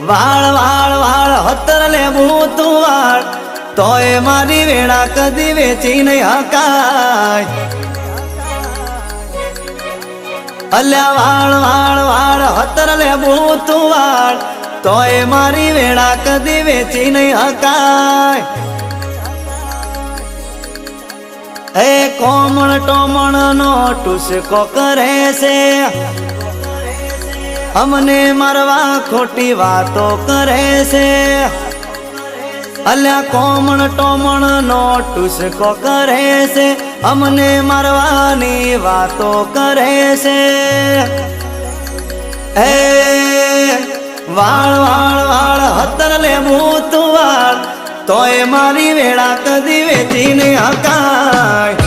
વાળ વાળ વાળ હતર લેવું તું વાળ તોય મારી વેળા કદી વેચી નહીં હકાય અલ્યા વાળ વાળ વાળ હતર લેવું તું વાળ તોય મારી વેળા કદી વેચી નહીં હકાય એ કોમણ ટોમણ નો ટુસકો કરે છે અમને મારવા ખોટી વાતો કરે છે અલ્યા કોમણ ટોમણ નો ટુસકો કરે છે અમને મારવાની વાતો કરે છે એ વાળ વાળ વાળ હતર લેવું તું વાળ તોય મારી વેળા કદી વેચી નહીં હકાય